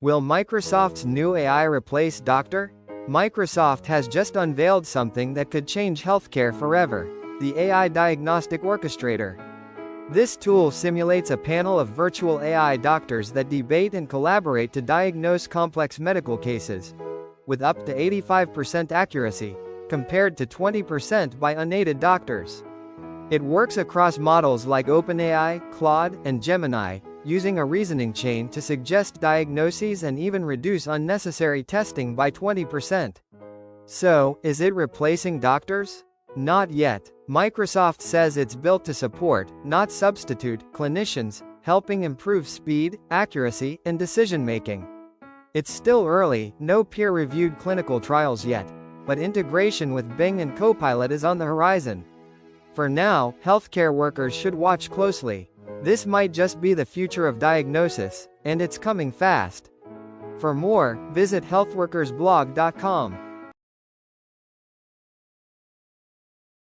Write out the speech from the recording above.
Will Microsoft's new AI replace Dr.? Microsoft has just unveiled something that could change healthcare forever: the AI Diagnostic Orchestrator. This tool simulates a panel of virtual AI doctors that debate and collaborate to diagnose complex medical cases, with up to 85% accuracy, compared to 20% by unaided doctors. It works across models like OpenAI, Claude, and Gemini, using a reasoning chain to suggest diagnoses and even reduce unnecessary testing by 20%. So, is it replacing doctors? Not yet. Microsoft says it's built to support, not substitute, clinicians, helping improve speed, accuracy, and decision-making. It's still early, no peer-reviewed clinical trials yet, but integration with Bing and Copilot is on the horizon. For now, healthcare workers should watch closely. This might just be the future of diagnosis, and it's coming fast. For more, visit healthworkersblog.com.